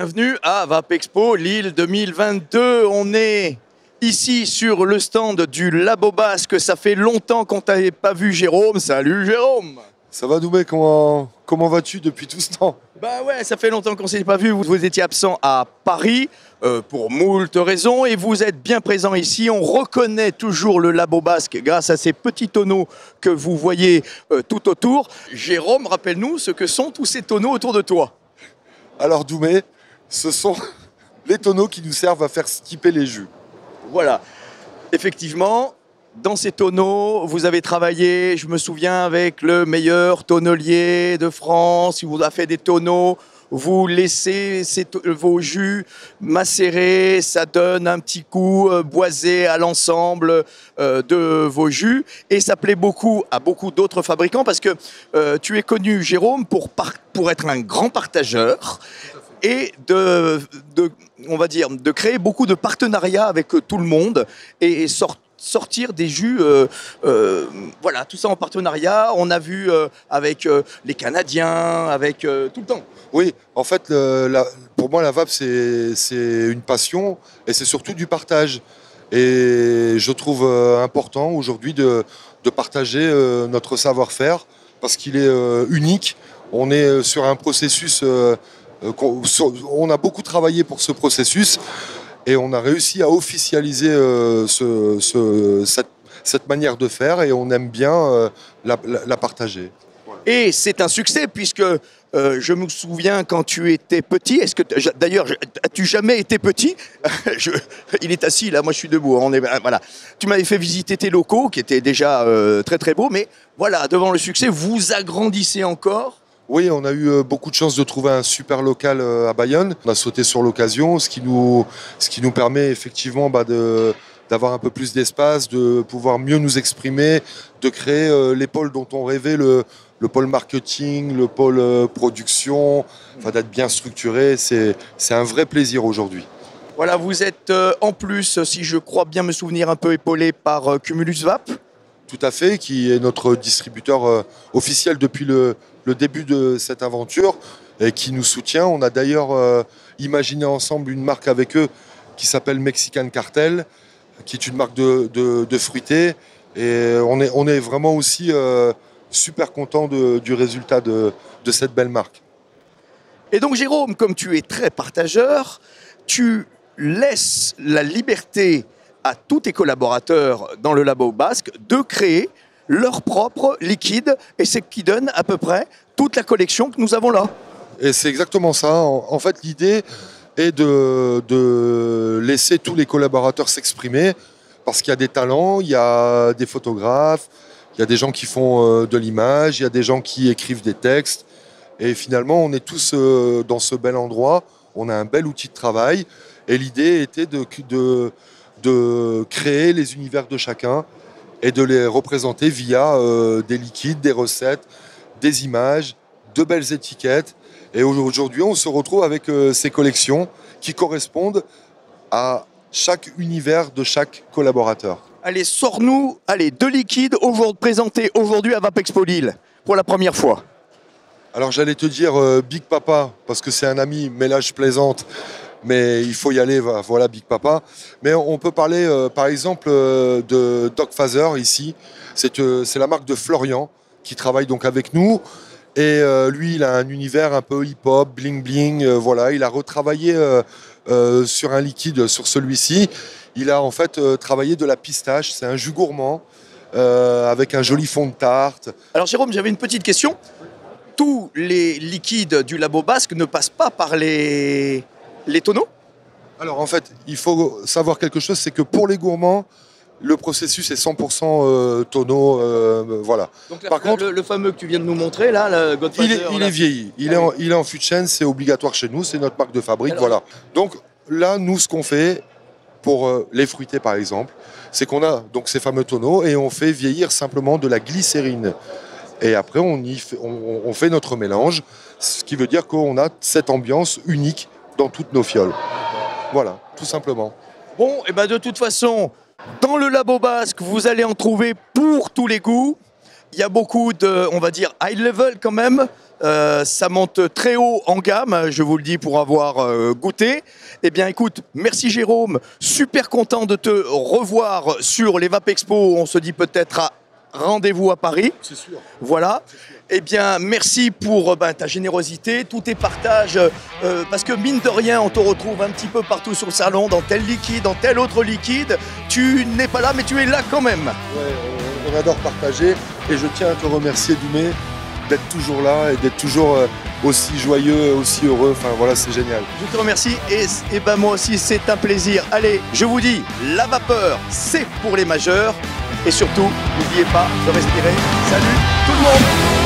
Bienvenue à Vapexpo Lille 2022. On est ici sur le stand du Labo Basque. Ça fait longtemps qu'on t'avait pas vu, Jérôme. Salut Jérôme. Ça va Doumé, comment vas-tu depuis tout ce temps? Bah ouais, ça fait longtemps qu'on ne s'est pas vu. Vous étiez absent à Paris pour moult raisons et vous êtes bien présent ici. On reconnaît toujours le Labo Basque grâce à ces petits tonneaux que vous voyez tout autour. Jérôme, rappelle-nous ce que sont tous ces tonneaux autour de toi. Alors Doumé, ce sont les tonneaux qui nous servent à faire skipper les jus. Voilà, effectivement, dans ces tonneaux, vous avez travaillé, je me souviens, avec le meilleur tonnelier de France. Il vous a fait des tonneaux, vous laissez vos jus macérer, ça donne un petit coup boisé à l'ensemble de vos jus. Et ça plaît beaucoup à beaucoup d'autres fabricants parce que tu es connu, Jérôme, pour être un grand partageur et on va dire, de créer beaucoup de partenariats avec tout le monde et sortir des jus, voilà, tout ça en partenariat. On a vu avec les Canadiens, avec tout le temps. Oui, en fait, pour moi, la vape, c'est une passion et c'est surtout du partage. Et je trouve important aujourd'hui de partager notre savoir-faire parce qu'il est unique. On est sur un processus, on a beaucoup travaillé pour ce processus et on a réussi à officialiser cette manière de faire et on aime bien la partager. Et c'est un succès puisque je me souviens quand tu étais petit, d'ailleurs, as-tu jamais été petit? Il est assis là, moi je suis debout. Voilà. Tu m'avais fait visiter tes locaux qui étaient déjà très très beaux, mais voilà, devant le succès, vous agrandissez encore. Oui, on a eu beaucoup de chance de trouver un super local à Bayonne. On a sauté sur l'occasion, ce qui nous permet effectivement d'avoir un peu plus d'espace, de pouvoir mieux nous exprimer, de créer les pôles dont on rêvait, le pôle marketing, le pôle production, enfin, d'être bien structuré. C'est un vrai plaisir aujourd'hui. Voilà, vous êtes en plus, si je crois bien me souvenir, un peu épaulé par Cumulus Vape. Tout à fait, qui est notre distributeur officiel depuis le début de cette aventure et qui nous soutient. On a d'ailleurs imaginé ensemble une marque avec eux qui s'appelle Mexican Cartel, qui est une marque de fruité. Et on est vraiment aussi super content du résultat de cette belle marque. Et donc Jérôme, comme tu es très partageur, tu laisses la liberté à tous tes collaborateurs dans le Labo Basque de créer leur propre liquide et c'est ce qui donne à peu près toute la collection que nous avons là. Et c'est exactement ça. En fait, l'idée est de laisser tous les collaborateurs s'exprimer parce qu'il y a des talents, il y a des photographes, il y a des gens qui font de l'image, il y a des gens qui écrivent des textes. Et finalement, on est tous dans ce bel endroit. On a un bel outil de travail. Et l'idée était de créer les univers de chacun et de les représenter via des liquides, des recettes, des images, de belles étiquettes. Et aujourd'hui, on se retrouve avec ces collections qui correspondent à chaque univers de chaque collaborateur. Allez, sors-nous deux liquides présentés aujourd'hui à Vapexpo Lille pour la première fois. Alors j'allais te dire Big Papa, parce que c'est un ami, mais là je plaisante. Mais il faut y aller, voilà Big Papa. Mais on peut parler par exemple de Doc Phaser ici. C'est la marque de Florian qui travaille donc avec nous. Et lui, il a un univers un peu hip-hop, bling-bling. Voilà, il a retravaillé sur un liquide, sur celui-ci. Il a en fait travaillé de la pistache. C'est un jus gourmand avec un joli fond de tarte. Alors Jérôme, j'avais une petite question. Tous les liquides du Labo Basque ne passent pas par les tonneaux? Alors en fait, il faut savoir quelque chose, c'est que pour les gourmands, le processus est 100% tonneau, voilà. Donc par contre, le fameux que tu viens de nous montrer, là, le Godfather... Il est vieilli, il est en fût de chêne, c'est obligatoire chez nous, c'est notre marque de fabrique, alors, voilà. Donc là, nous, ce qu'on fait, pour les fruités par exemple, c'est qu'on a donc ces fameux tonneaux et on fait vieillir simplement de la glycérine. Et après, on fait notre mélange, ce qui veut dire qu'on a cette ambiance unique dans toutes nos fioles. Voilà, tout simplement. Bon, et ben de toute façon, dans le Labo Basque, vous allez en trouver pour tous les goûts. Il y a beaucoup de, on va dire, high level quand même, Ça monte très haut en gamme, je vous le dis pour avoir goûté. Eh bien écoute, merci Jérôme, super content de te revoir sur les Vap Expo. On se dit peut-être à rendez-vous à Paris. C'est sûr. Voilà. Eh bien, merci pour ta générosité, tous tes partages, parce que mine de rien, on te retrouve un petit peu partout sur le salon, dans tel liquide, dans tel autre liquide. Tu n'es pas là, mais tu es là quand même. Ouais, on adore partager et je tiens à te remercier, Doumé, d'être toujours là et d'être toujours aussi joyeux, aussi heureux. Enfin voilà, c'est génial. Je te remercie et ben moi aussi, c'est un plaisir. Allez, je vous dis, la vapeur, c'est pour les majeurs. Et surtout, n'oubliez pas de respirer. Salut tout le monde!